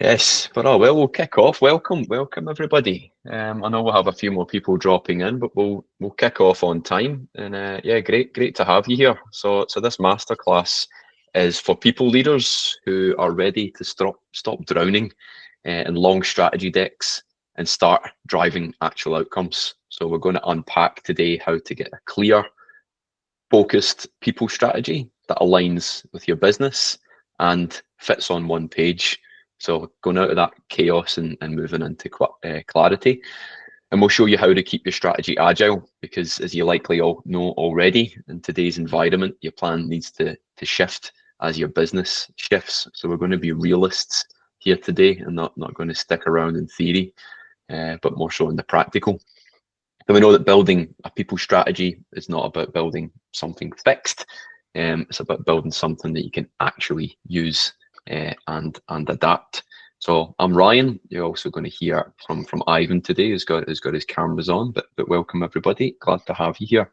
Yes, but we'll kick off. Welcome everybody. I know we'll have a few more people dropping in, but we'll kick off on time. And yeah, great to have you here. So this masterclass is for people leaders who are ready to stop drowning in long strategy decks and start driving actual outcomes. So we're going to unpack today how to get a clear, focused people strategy that aligns with your business and fits on one page. So going out of that chaos and moving into clarity. And we'll show you how to keep your strategy agile, because as you likely all know already, in today's environment, your plan needs to shift as your business shifts. So we're going to be realists here today and not going to stick around in theory, but more so in the practical. So we know that building a people strategy is not about building something fixed. It's about building something that you can actually use and adapt. So I'm Ryan. You're also going to hear from Ivan today, who's got his cameras on. But welcome everybody. Glad to have you here.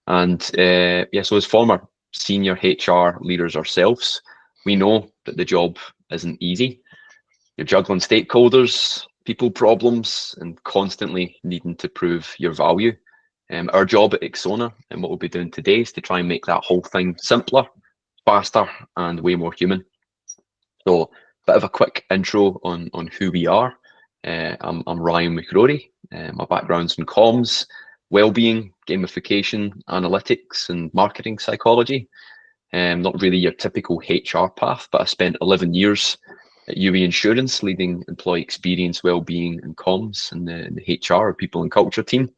And yeah, so as former senior HR leaders ourselves, we know that the job isn't easy. You're juggling stakeholders, people problems, and constantly needing to prove your value. Our job at Exsona and what we'll be doing today is to try and make that whole thing simpler, faster, and way more human. So a bit of a quick intro on who we are. I'm Ryan McGrory. My background's in comms, wellbeing, gamification, analytics, and marketing psychology. Not really your typical HR path, but I spent 11 years at Youi Insurance, leading employee experience, well-being, and comms in the HR, people and culture team,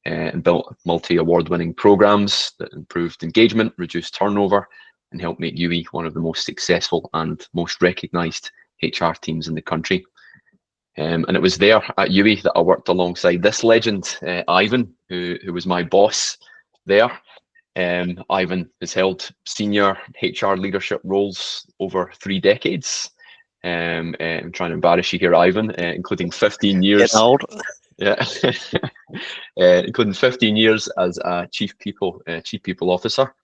and built multi-award-winning programs that improved engagement, reduced turnover, and helped make Youi one of the most successful and most recognised HR teams in the country. And it was there at Youi that I worked alongside this legend, Ivan, who was my boss there. Ivan has held senior HR leadership roles over 3 decades. I'm trying to embarrass you here, Ivan, including 15 years. Getting old. Yeah, including 15 years as a chief people officer,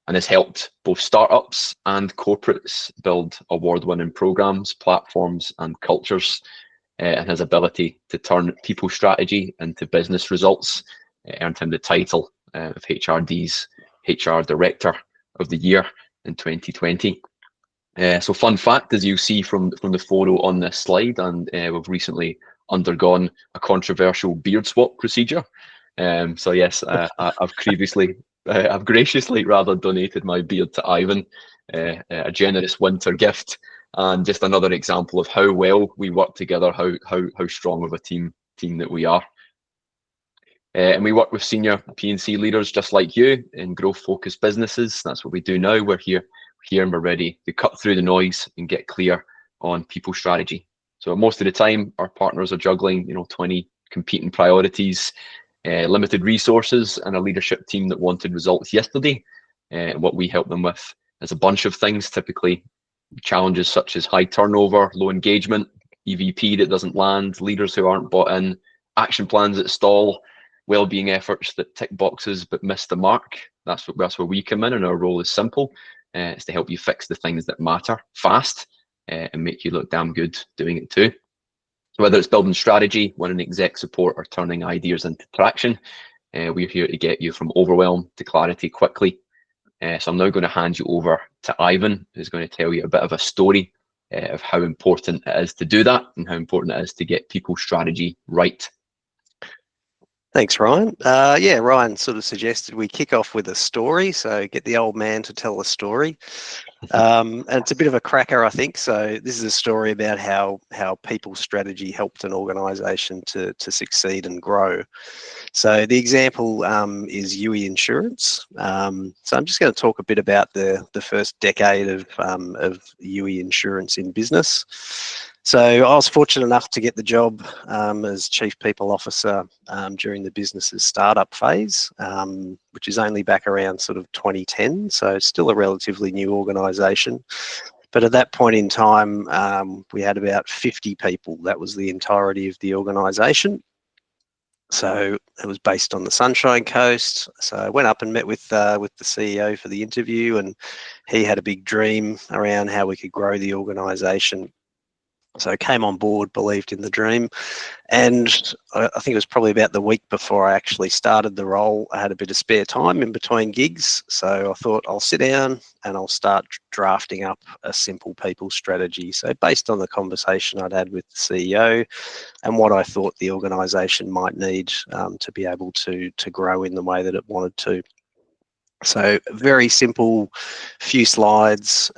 and has helped both startups and corporates build award-winning programs, platforms, and cultures. And his ability to turn people strategy into business results earned him the title of HRD's HR Director of the Year in 2020. So fun fact, as you see from the photo on this slide, and we've recently undergone a controversial beard swap procedure. So yes, I've graciously rather donated my beard to Ivan, a generous winter gift, and just another example of how well we work together, how strong of a team that we are. And we work with senior P&C leaders just like you in growth-focused businesses. That's what we do now. We're here and we're ready to cut through the noise and get clear on people strategy. So most of the time, our partners are juggling, 20 competing priorities, limited resources, and a leadership team that wanted results yesterday. And what we help them with is a bunch of things, typically challenges such as high turnover, low engagement, EVP that doesn't land, leaders who aren't bought in, action plans that stall, well-being efforts that tick boxes but miss the mark. That's where we come in, and our role is simple. It's to help you fix the things that matter fast and make you look damn good doing it too. So whether it's building strategy, winning exec support, or turning ideas into traction, we're here to get you from overwhelm to clarity quickly. So I'm now going to hand you over to Ivan, who's going to tell you a bit of a story of how important it is to do that and how important it is to get people strategy right. Thanks, Ryan. Yeah, Ryan sort of suggested we kick off with a story, so get the old man to tell a story. And it's a bit of a cracker, I think. So this is a story about how people strategy helped an organisation to succeed and grow. So the example is Youi Insurance. So I'm just going to talk a bit about the first decade of Youi Insurance in business. So I was fortunate enough to get the job as Chief People Officer during the business's startup phase, which is only back around sort of 2010. So it's still a relatively new organisation. But at that point in time, we had about 50 people. That was the entirety of the organisation. So it was based on the Sunshine Coast. So I went up and met with the CEO for the interview, and he had a big dream around how we could grow the organisation. So I came on board, believed in the dream, and I think it was probably about the week before I actually started the role, I had a bit of spare time in between gigs. So I thought I'll sit down and I'll start drafting up a simple people strategy. So based on the conversation I'd had with the CEO and what I thought the organisation might need to be able to grow in the way that it wanted to. So very simple, few slides,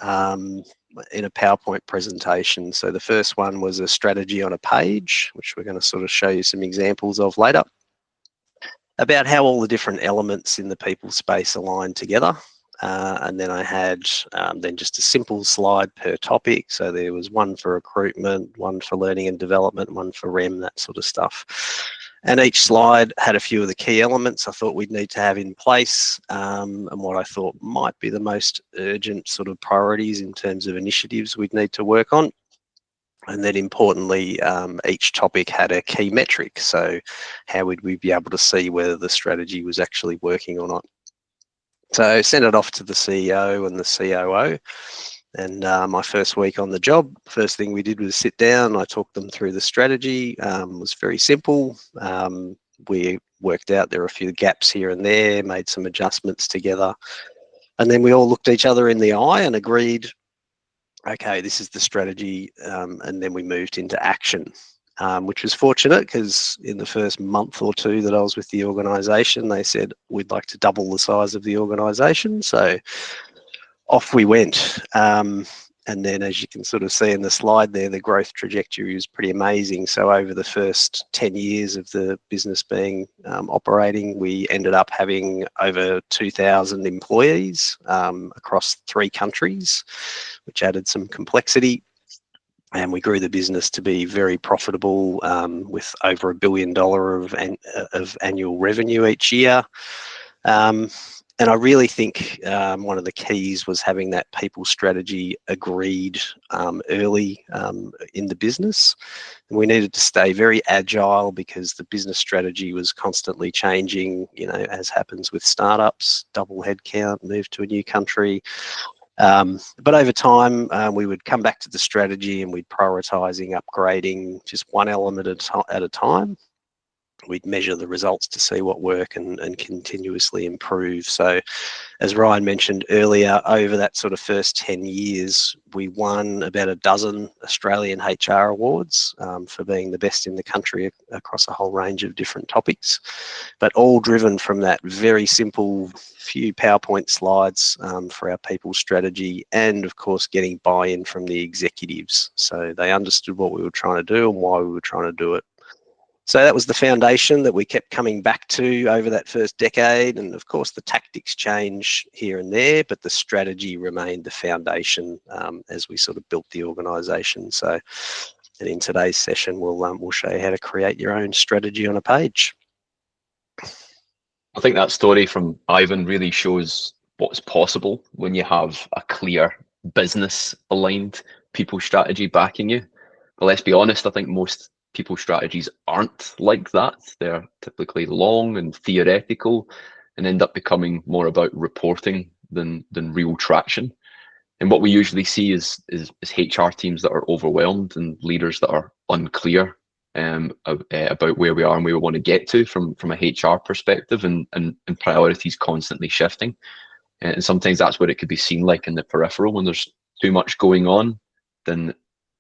in a PowerPoint presentation. So the first one was a strategy on a page, which we're going to sort of show you some examples of later, about how all the different elements in the people space align together. And then I had then just a simple slide per topic. So there was one for recruitment, one for learning and development, one for REM, that sort of stuff. And each slide had a few of the key elements I thought we'd need to have in place, and what I thought might be the most urgent sort of priorities in terms of initiatives we'd need to work on. And then importantly, each topic had a key metric. So how would we be able to see whether the strategy was actually working or not? So I sent it off to the CEO and the COO. And my first week on the job, first thing we did was sit down. I talked them through the strategy. It was very simple. We worked out there were a few gaps here and there, made some adjustments together. And then we all looked each other in the eye and agreed, okay, this is the strategy. And then we moved into action, which was fortunate because in the first month or two that I was with the organisation, they said, we'd like to double the size of the organisation. So off we went. And then as you can sort of see in the slide there, the growth trajectory was pretty amazing. So over the first 10 years of the business being operating, we ended up having over 2,000 employees across 3 countries, which added some complexity. And we grew the business to be very profitable, with over $1 billion of annual revenue each year. And I really think one of the keys was having that people strategy agreed early in the business. And we needed to stay very agile because the business strategy was constantly changing, you know, as happens with startups, double headcount, move to a new country. But over time, we would come back to the strategy and we'd prioritising upgrading just one element at a time. We'd measure the results to see what work and continuously improve. So as Ryan mentioned earlier, over that sort of first 10 years, we won about a dozen Australian HR awards for being the best in the country across a whole range of different topics, but all driven from that very simple few PowerPoint slides for our people strategy, and of course getting buy-in from the executives. So they understood what we were trying to do and why we were trying to do it. So that was the foundation that we kept coming back to over that first decade. And of course, the tactics change here and there, but the strategy remained the foundation as we sort of built the organisation. So, and in today's session, we'll show you how to create your own strategy on a page. I think that story from Ivan really shows what's possible when you have a clear business aligned people strategy backing you. But let's be honest, I think most people strategies aren't like that. They're typically long and theoretical and end up becoming more about reporting than real traction. And what we usually see is HR teams that are overwhelmed and leaders that are unclear about where we are and where we want to get to from a HR perspective, and priorities constantly shifting. And sometimes that's what it could be seen like in the peripheral. When there's too much going on, then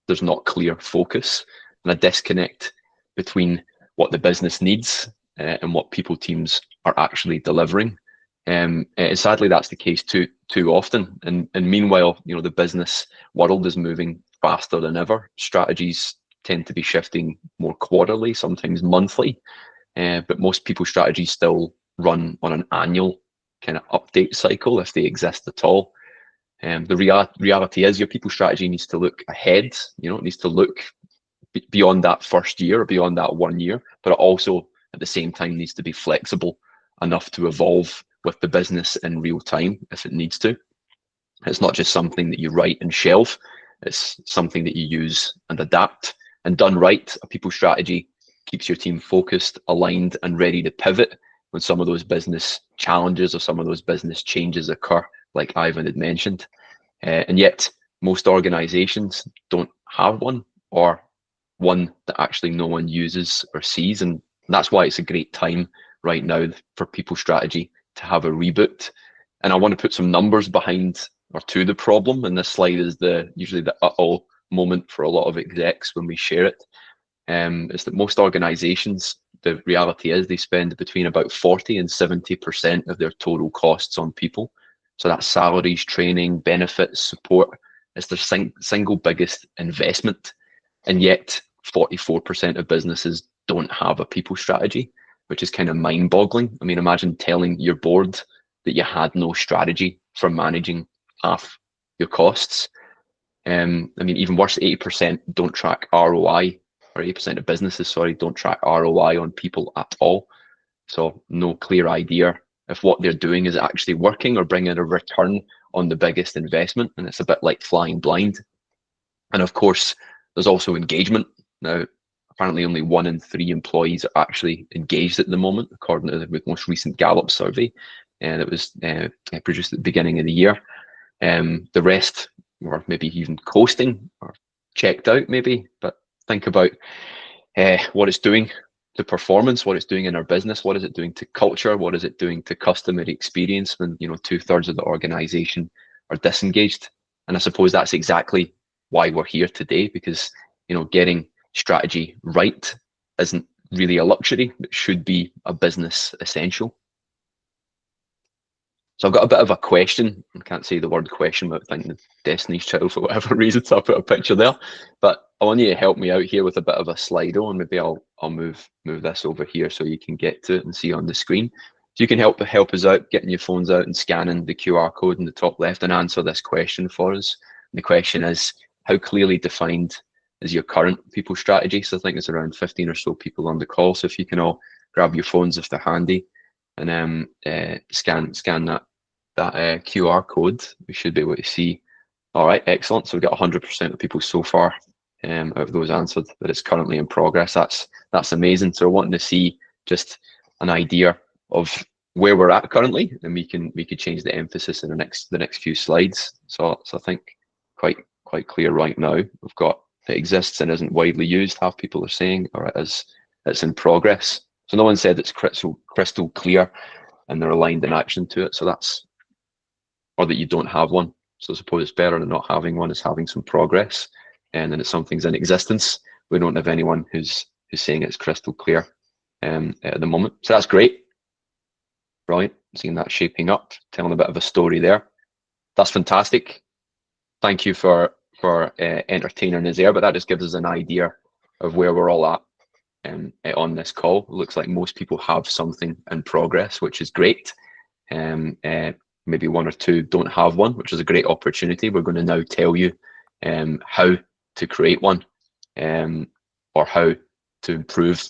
there's not clear focus and a disconnect between what the business needs and what people teams are actually delivering. And sadly, that's the case too often. And meanwhile, you know, the business world is moving faster than ever. Strategies tend to be shifting more quarterly, sometimes monthly, but most people strategies still run on an annual kind of update cycle if they exist at all. The reality is your people strategy needs to look ahead. You know, it needs to look beyond that first year or beyond that 1 year, but it also at the same time needs to be flexible enough to evolve with the business in real time if it needs to. It's not just something that you write and shelve, it's something that you use and adapt. And done right, a people strategy keeps your team focused, aligned, and ready to pivot when some of those business challenges or some of those business changes occur, like Ivan had mentioned. And yet most organizations don't have one. or one that actually no one uses or sees. And that's why it's a great time right now for People Strategy to have a reboot. And I want to put some numbers behind or to the problem. And this slide is usually the uh-oh moment for a lot of execs when we share it. Is that most organizations, the reality is they spend between about 40 and 70% of their total costs on people. So that's salaries, training, benefits, support. It's their single biggest investment. And yet 44% of businesses don't have a people strategy, which is kind of mind-boggling. I mean, imagine telling your board that you had no strategy for managing half your costs. I mean, even worse, 80% don't track ROI, or 80% of businesses, sorry, don't track ROI on people at all. So no clear idea if what they're doing is actually working or bringing a return on the biggest investment. And it's a bit like flying blind. And of course, there's also engagement. Now, apparently only 1 in 3 employees are actually engaged at the moment, according to the most recent Gallup survey that was produced at the beginning of the year. The rest, or maybe even coasting or checked out maybe, but think about what it's doing to performance, what it's doing in our business, what is it doing to culture, what is it doing to customer experience when 2/3 of the organization are disengaged. And I suppose that's exactly why we're here today, because getting strategy right isn't really a luxury, it should be a business essential. So I've got a bit of a question. I can't say the word question without thinking of Destiny's Child for whatever reason, so I'll put a picture there. But I want you to help me out here with a bit of a Slido, and maybe I'll move this over here so you can get to it and see on the screen. So you can help us out, getting your phones out and scanning the QR code in the top left and answer this question for us. And the question is, how clearly defined is your current people strategy? So I think it's around 15 or so people on the call. So if you can all grab your phones if they're handy, and scan that QR code, we should be able to see. All right, excellent. So we've got 100% of people so far out of those answered that it's currently in progress. That's amazing. So we're wanting to see just an idea of where we're at currently, and we could change the emphasis in the next few slides. So I think quite clear right now. We've got it exists and isn't widely used. Half people are saying, or it's in progress. So no one said it's crystal clear and they're aligned in action to it. So or that you don't have one. So I suppose it's better than not having one is having some progress, and then it's something's in existence. We don't have anyone who's saying it's crystal clear at the moment. So that's great. Brilliant. Seeing that shaping up, telling a bit of a story there. That's fantastic. Thank you for entertaining us there, but that just gives us an idea of where we're all at on this call. It looks like most people have something in progress, which is great. Maybe 1 or 2 don't have one, which is a great opportunity. We're going to now tell you how to create one, or how to improve,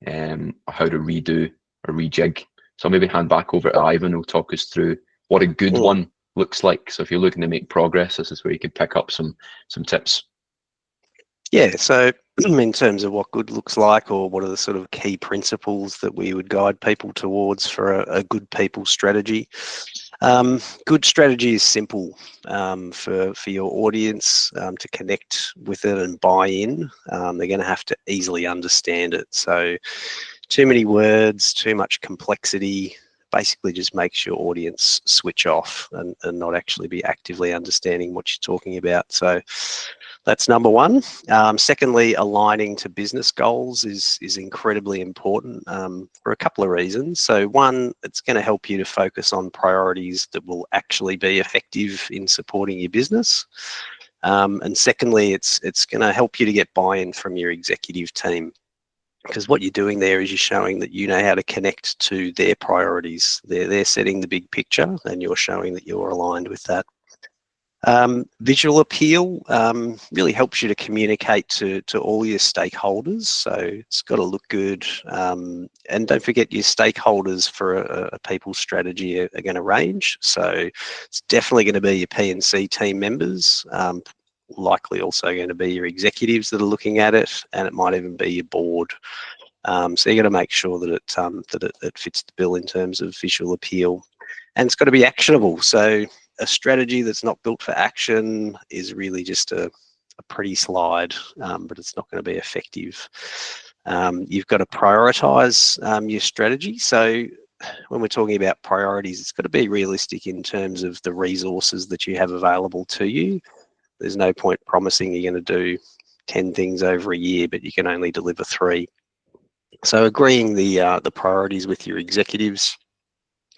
or how to redo or rejig. So I'll maybe hand back over to Ivan, who'll talk us through what a good one looks like. So if you're looking to make progress, this is where you can pick up some tips. Yeah, so in terms of what good looks like, or what are the sort of key principles that we would guide people towards for a good people strategy. Good strategy is simple for your audience to connect with it and buy in. They're going to have to easily understand it. So too many words, too much complexity, basically just makes your audience switch off and not actually be actively understanding what you're talking about. So that's number one. Secondly, aligning to business goals is incredibly important for a couple of reasons. So one, it's going to help you to focus on priorities that will actually be effective in supporting your business. And secondly, it's going to help you to get buy-in from your executive team, because what you're doing there is you're showing that you know how to connect to their priorities. They're setting the big picture, and you're showing that you're aligned with that. Visual appeal really helps you to communicate to all your stakeholders. So it's got to look good. And don't forget, your stakeholders for a people strategy are going to range. So it's definitely going to be your P&C team members, likely also going to be your executives that are looking at it, and it might even be your board. So you got to make sure that it fits the bill in terms of visual appeal, and it's got to be actionable. So a strategy that's not built for action is really just a a pretty slide, but it's not going to be effective. You've got to prioritize your strategy. So when we're talking about priorities, it's got to be realistic in terms of the resources that you have available to you. There's no point promising you're going to do 10 things over a year, but you can only deliver 3. So agreeing the priorities with your executives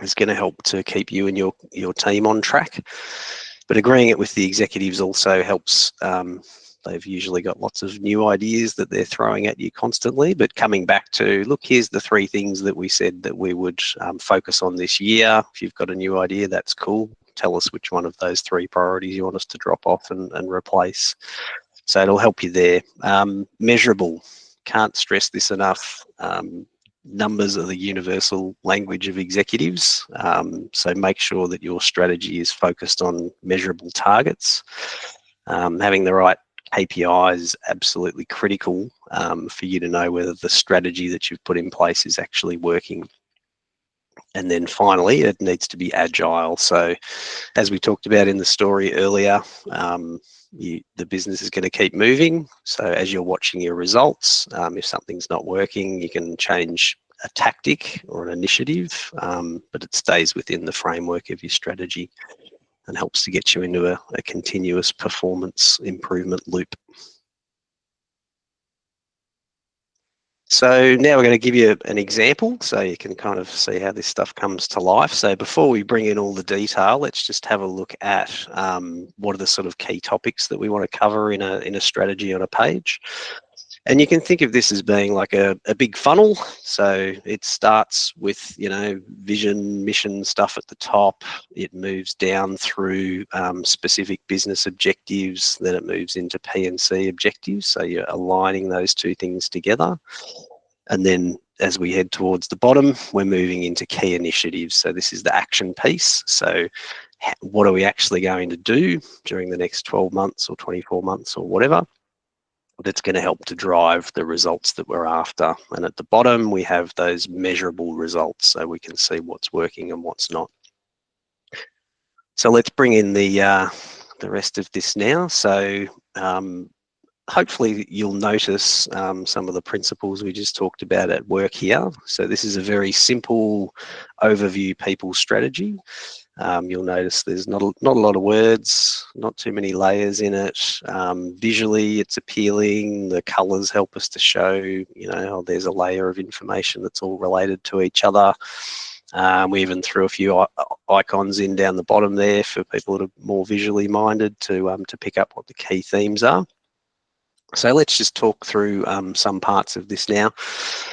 is going to help to keep you and your team on track. But agreeing it with the executives also helps. They've usually got lots of new ideas that they're throwing at you constantly, but coming back to, look, here's the 3 things that we said that we would focus on this year. If you've got a new idea, that's cool. Tell us which one of those 3 priorities you want us to drop off and replace. So it'll help you there. Measurable. Can't stress this enough. Numbers are the universal language of executives. So make sure that your strategy is focused on measurable targets. Having the right KPI is absolutely critical for you to know whether the strategy that you've put in place is actually working. And then finally, it needs to be agile. So as we talked about in the story earlier, the business is going to keep moving. So as you're watching your results, if something's not working, you can change a tactic or an initiative, but it stays within the framework of your strategy and helps to get you into a continuous performance improvement loop. So now we're going to give you an example so you can kind of see how this stuff comes to life. So before we bring in all the detail, let's just have a look at what are the sort of key topics that we want to cover in a strategy on a page. And you can think of this as being like a big funnel. So it starts with, vision, mission stuff at the top. It moves down through specific business objectives. Then it moves into P&C objectives. So you're aligning those 2 things together. And then as we head towards the bottom, we're moving into key initiatives. So this is the action piece. So what are we actually going to do during the next 12 months or 24 months or whatever? That's going to help to drive the results that we're after. And at the bottom, we have those measurable results so we can see what's working and what's not. So let's bring in the rest of this now. So hopefully you'll notice some of the principles we just talked about at work here. So this is a very simple overview people strategy. You'll notice there's not a lot of words, not too many layers in it. Visually, it's appealing. The colours help us to show, there's a layer of information that's all related to each other. We even threw a few icons in down the bottom there for people that are more visually minded to pick up what the key themes are. So let's just talk through some parts of this now.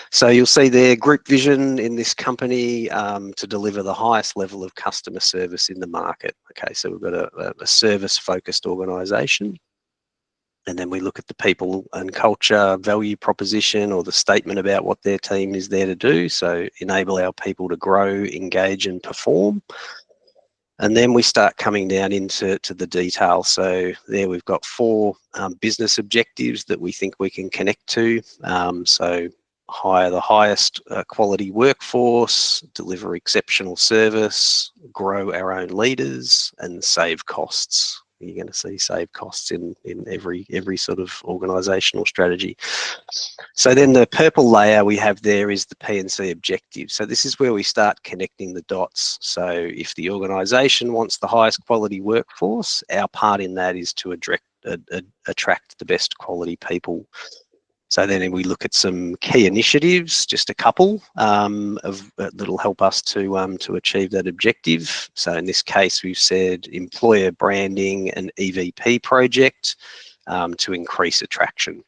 So you'll see there, group vision in this company to deliver the highest level of customer service in the market. Okay, so we've got a service-focused organisation. And then we look at the people and culture value proposition or the statement about what their team is there to do. So enable our people to grow, engage and perform. And then we start coming down into the detail. So there we've got 4 business objectives that we think we can connect to. So hire the highest quality workforce, deliver exceptional service, grow our own leaders, and save costs. You're going to see save costs in every sort of organisational strategy. So then the purple layer we have there is the P&C objective. So this is where we start connecting the dots. So if the organisation wants the highest quality workforce, our part in that is to attract the best quality people. So then we look at some key initiatives, just a couple that'll help us to achieve that objective. So in this case, we've said employer branding and EVP project to increase attraction.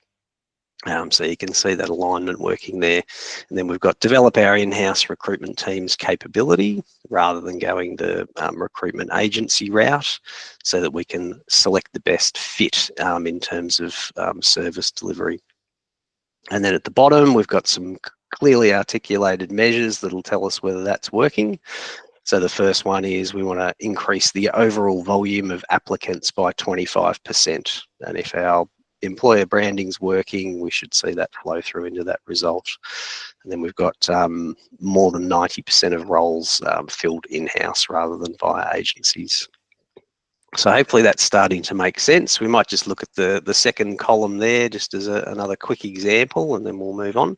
So you can see that alignment working there. And then we've got develop our in-house recruitment team's capability rather than going the recruitment agency route so that we can select the best fit in terms of service delivery. And then at the bottom, we've got some clearly articulated measures that'll tell us whether that's working. So the first one is we want to increase the overall volume of applicants by 25%. And if our employer branding's working, we should see that flow through into that result. And then we've got more than 90% of roles filled in-house rather than via agencies. So hopefully that's starting to make sense. We might just look at the second column there just as another quick example, and then we'll move on.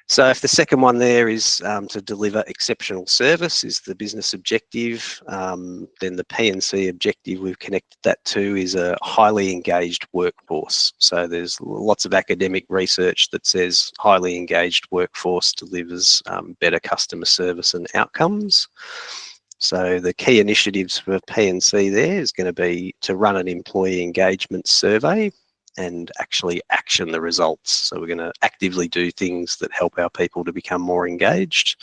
So if the second one there is to deliver exceptional service is the business objective, then the P&C objective we've connected that to is a highly engaged workforce. So there's lots of academic research that says highly engaged workforce delivers better customer service and outcomes. So the key initiatives for P&C there is going to be to run an employee engagement survey and actually action the results. So we're going to actively do things that help our people to become more engaged.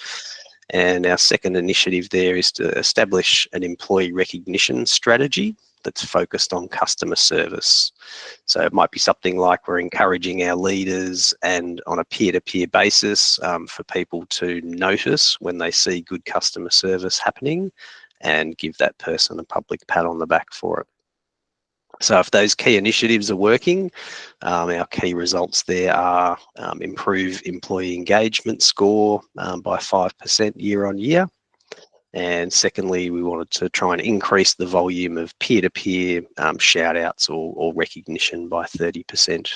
And our second initiative there is to establish an employee recognition strategy that's focused on customer service. So it might be something like we're encouraging our leaders and on a peer-to-peer basis for people to notice when they see good customer service happening and give that person a public pat on the back for it. So if those key initiatives are working, our key results there are improve employee engagement score by 5% year on year. And secondly, we wanted to try and increase the volume of peer-to-peer shout outs or recognition by 30%. And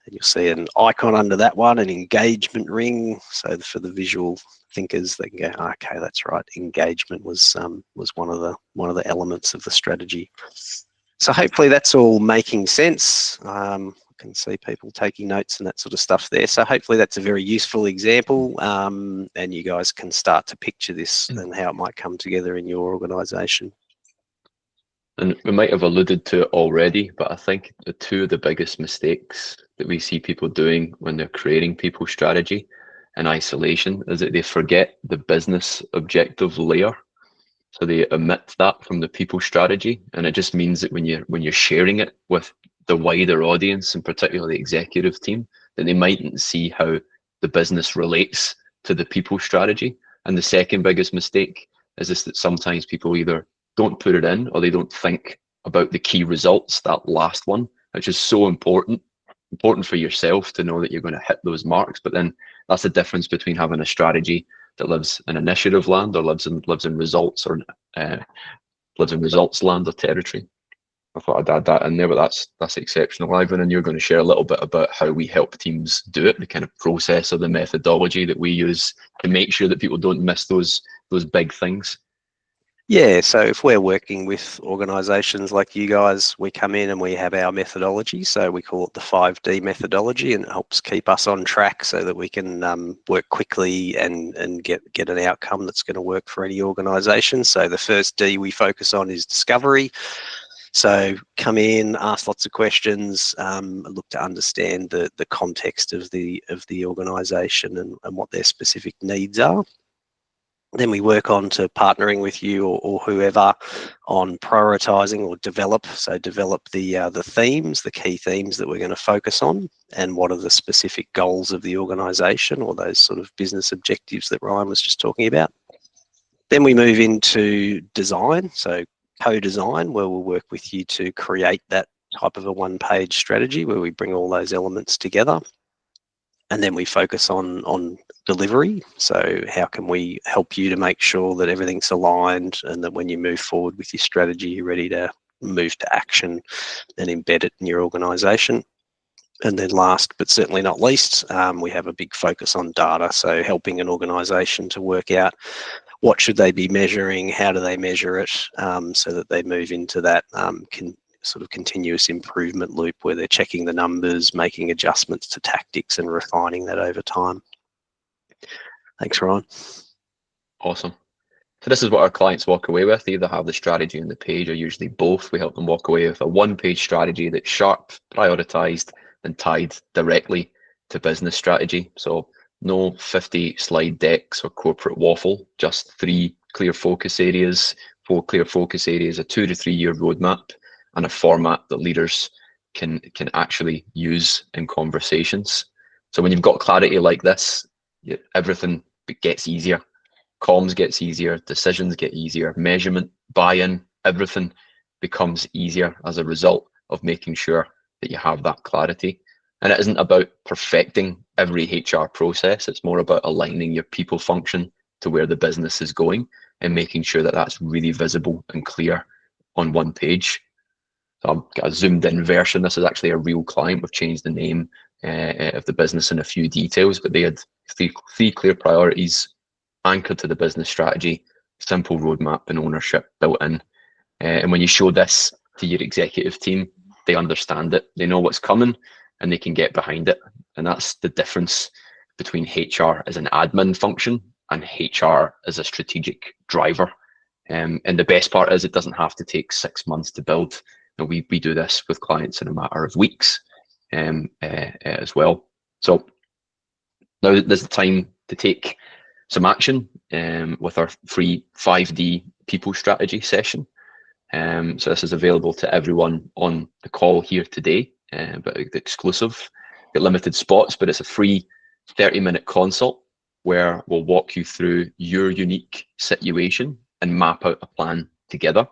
you'll see an icon under that one, an engagement ring. So for the visual thinkers, they can go, oh, okay, that's right. Engagement was one of the elements of the strategy. So hopefully that's all making sense. I can see people taking notes and that sort of stuff there. So hopefully that's a very useful example, and you guys can start to picture this and how it might come together in your organisation. And we might have alluded to it already, but I think the two of the biggest mistakes that we see people doing when they're creating people strategy in isolation is that they forget the business objective layer. So they omit that from the people strategy, and it just means that when you're sharing it with the wider audience, and particularly the executive team, then they mightn't see how the business relates to the people strategy. And the second biggest mistake is this, that sometimes people either don't put it in or they don't think about the key results, that last one, which is so important for yourself to know that you're going to hit those marks. But then that's the difference between having a strategy that lives in initiative land or lives in results or lives in results land or territory. I thought I'd add that in there, but that's exceptional, Ivan. And you're going to share a little bit about how we help teams do it, the kind of process or the methodology that we use to make sure that people don't miss those big things. Yeah, so if we're working with organisations like you guys, we come in and we have our methodology. So we call it the 5D methodology, and it helps keep us on track so that we can work quickly and get an outcome that's going to work for any organisation. So the first D we focus on is discovery. So come in, ask lots of questions, look to understand the context of the organisation and what their specific needs are. Then we work on to partnering with you or whoever on prioritising or develop. So develop the themes, the key themes that we're going to focus on, and what are the specific goals of the organisation or those sort of business objectives that Ryan was just talking about. Then we move into design, so co-design, where we'll work with you to create that type of a one-page strategy where we bring all those elements together. And then we focus on delivery. So how can we help you to make sure that everything's aligned and that when you move forward with your strategy, you're ready to move to action and embed it in your organisation. And then last, but certainly not least, we have a big focus on data. So helping an organisation to work out what should they be measuring, how do they measure it, so that they move into that sort of continuous improvement loop where they're checking the numbers, making adjustments to tactics and refining that over time. Thanks, Ryan. Awesome. So this is what our clients walk away with. They either have the strategy and the page, or usually both. We help them walk away with a one-page strategy that's sharp, prioritized, and tied directly to business strategy. So no 50 slide decks or corporate waffle, just 4 clear focus areas, a 2 to 3 year roadmap, and a format that leaders can actually use in conversations. So when you've got clarity like this, everything gets easier. Comms gets easier, decisions get easier, measurement, buy-in, everything becomes easier as a result of making sure that you have that clarity. And it isn't about perfecting every HR process. It's more about aligning your people function to where the business is going and making sure that that's really visible and clear on one page. So I've got a zoomed in version. This is actually a real client. We've changed the name of the business and a few details, but they had three clear priorities anchored to the business strategy, simple roadmap and ownership built in. And when you show this to your executive team, they understand it, they know what's coming, and they can get behind it. And that's the difference between HR as an admin function and HR as a strategic driver. And the best part is it doesn't have to take 6 months to build. And we do this with clients in a matter of weeks as well. So now there's the time to take some action with our free 5D people strategy session. So this is available to everyone on the call here today, but exclusive, got limited spots, but it's a free 30-minute consult where we'll walk you through your unique situation and map out a plan together.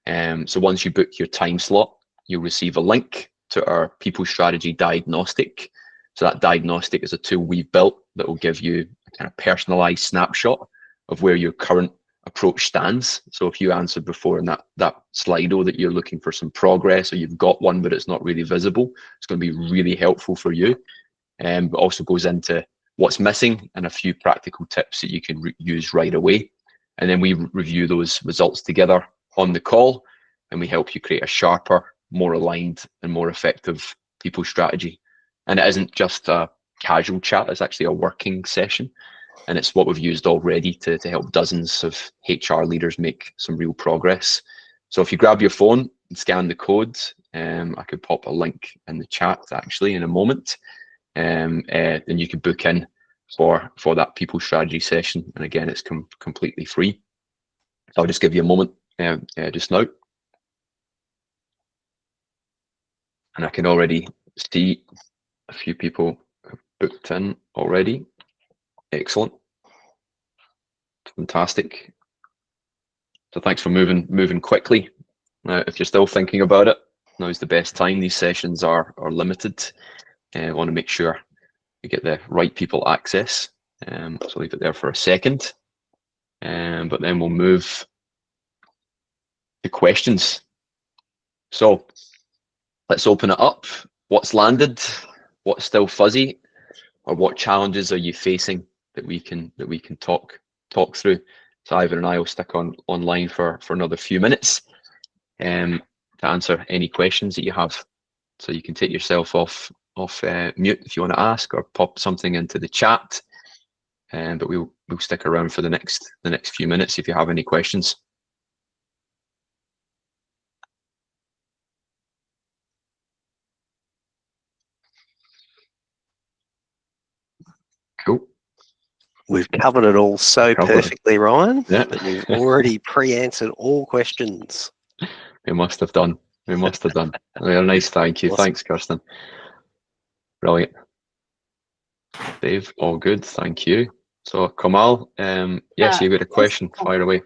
So once you book your time slot, you'll receive a link to our People Strategy Diagnostic. So that diagnostic is a tool we've built that will give you a kind of personalized snapshot of where your current approach stands. So if you answered before in that Slido that you're looking for some progress, or you've got one but it's not really visible, it's going to be really helpful for you. But also goes into what's missing and a few practical tips that you can use right away. And then we review those results together on the call, and we help you create a sharper, more aligned and more effective people strategy. And it isn't just a casual chat, it's actually a working session. And it's what we've used already to help dozens of HR leaders make some real progress. So if you grab your phone and scan the code, I could pop a link in the chat actually in a moment, then you can book in for that people strategy session. And again, it's completely free. So I'll just give you a moment just now. And I can already see a few people have booked in already. Excellent. Fantastic. So thanks for moving quickly. If you're still thinking about it, now's the best time. These sessions are limited. I want to make sure you get the right people access. So leave it there for a second. But then we'll move to questions. So let's open it up. What's landed? What's still fuzzy? Or what challenges are you facing that we can talk through? So Ivan and I will stick online for another few minutes to answer any questions that you have. So you can take yourself off mute if you want to ask, or pop something into the chat. But we'll stick around for the next few minutes if you have any questions. Cool. We've covered it all so perfectly, Ryan, that we've already pre-answered all questions. We must have done. We must have done. Well, nice, thank you. Awesome. Thanks, Kirsten. Brilliant. Dave, all good, thank you. So Kamal, yes, you got a question, fire away.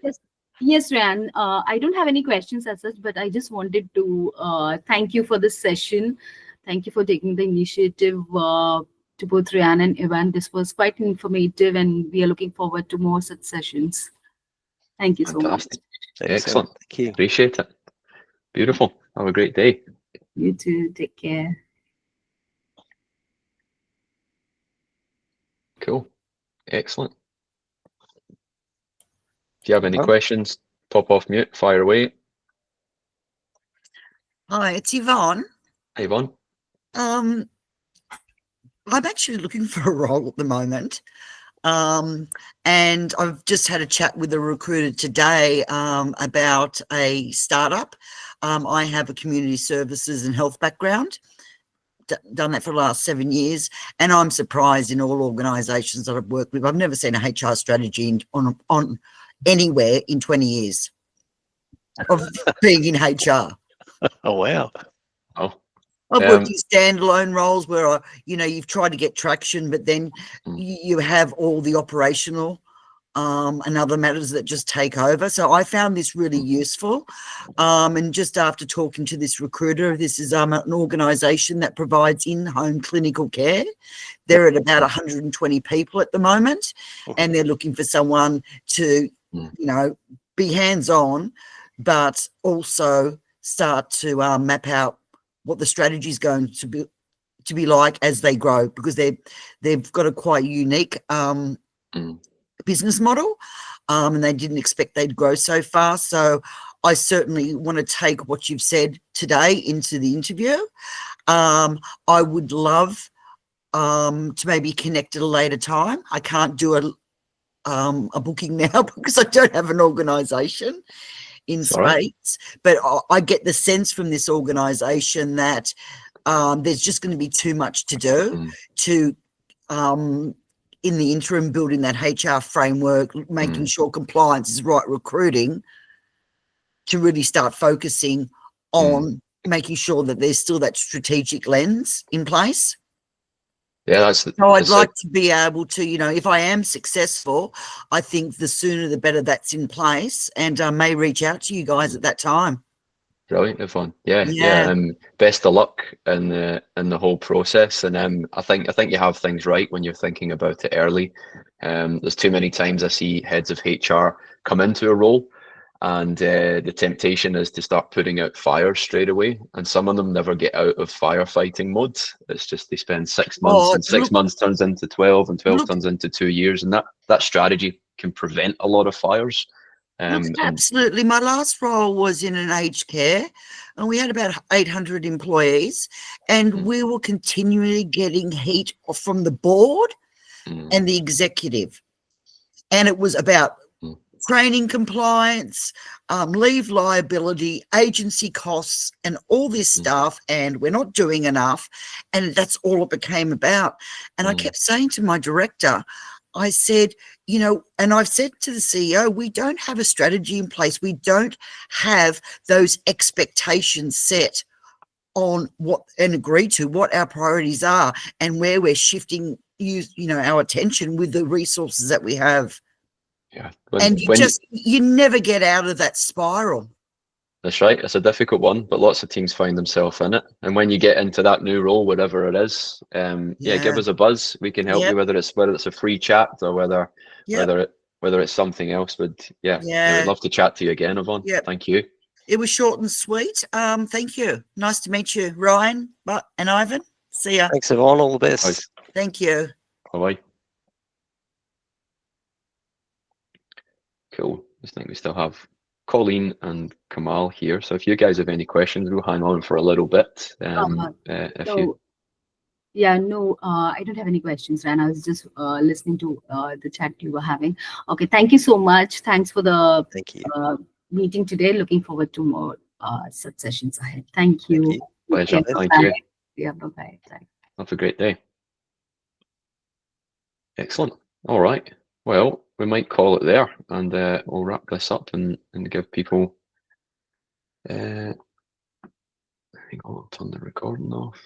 Yes, Ryan, I don't have any questions as such, but I just wanted to thank you for this session. Thank you for taking the initiative to both Ryan and Ivan. This was quite informative, and we are looking forward to more such sessions. Thank you so much. Excellent. Thank you. Appreciate it. Beautiful. Have a great day. You too. Take care. Cool. Excellent. If you have any questions, pop off mute, fire away. Hi, it's Yvonne. Hey, Yvonne. I'm actually looking for a role at the moment. And I've just had a chat with a recruiter today about a startup. I have a community services and health background, done that for the last 7 years, and I'm surprised in all organisations that I've worked with. I've never seen a HR strategy on anywhere in 20 years of being in HR. Oh, wow. Oh. I've worked in standalone roles where, you've tried to get traction, but then you have all the operational and other matters that just take over. So I found this really useful. And just after talking to this recruiter, this is an organisation that provides in-home clinical care. They're at about 120 people at the moment, and they're looking for someone to, be hands-on, but also start to map out what the strategy is going to be like as they grow, because they've got a quite unique business model, and they didn't expect they'd grow so fast. So I certainly want to take what you've said today into the interview. I would love to maybe connect at a later time. I can't do a booking now because I don't have an organisation in space, but I get the sense from this organisation that there's just going to be too much to do to, in the interim, building that HR framework, making sure compliance is right, recruiting, to really start focusing on making sure that there's still that strategic lens in place. Yeah, so I'd like to be able to, you know, if I am successful, I think the sooner the better that's in place, and may reach out to you guys at that time. Brilliant, Yvonne. Yeah. Best of luck in the whole process, and I think you have things right when you're thinking about it early. There's too many times I see heads of HR come into a role, and the temptation is to start putting out fires straight away, and some of them never get out of firefighting mode. It's just they spend 6 months, and 6 months turns into 12, and 12 turns into 2 years, and that strategy can prevent a lot of fires. Absolutely. My last role was in an aged care, and we had about 800 employees, and we were continually getting heat from the board and the executive, and it was about training compliance, leave liability, agency costs, and all this stuff, and we're not doing enough, and that's all it became about. And I kept saying to my director, I said, you know, and I've said to the CEO, we don't have a strategy in place. We don't have those expectations set on what and agreed to what our priorities are and where we're shifting, you know, our attention with the resources that we have. Yeah. And you never get out of that spiral. That's right. It's a difficult one, but lots of teams find themselves in it. And when you get into that new role, whatever it is, give us a buzz. We can help you, whether it's a free chat or whether it's something else. But we'd love to chat to you again, Yvonne. Thank you. It was short and sweet. Thank you. Nice to meet you, Ryan and Ivan. See ya. Thanks, Yvonne. All the best. Bye. Thank you. Bye. Cool. I think we still have Colleen and Kamal here, so if you guys have any questions, we'll hang on for a little bit. I don't have any questions, Ryan. I was just listening to the chat you were having. Okay, thank you so much. Thanks for the meeting today. Looking forward to more such sessions ahead. Thank you. Pleasure. Thank you. Yeah, bye-bye. Have a great day. Excellent. All right. Well, we might call it there, and we'll wrap this up and give people. I think I'll turn the recording off.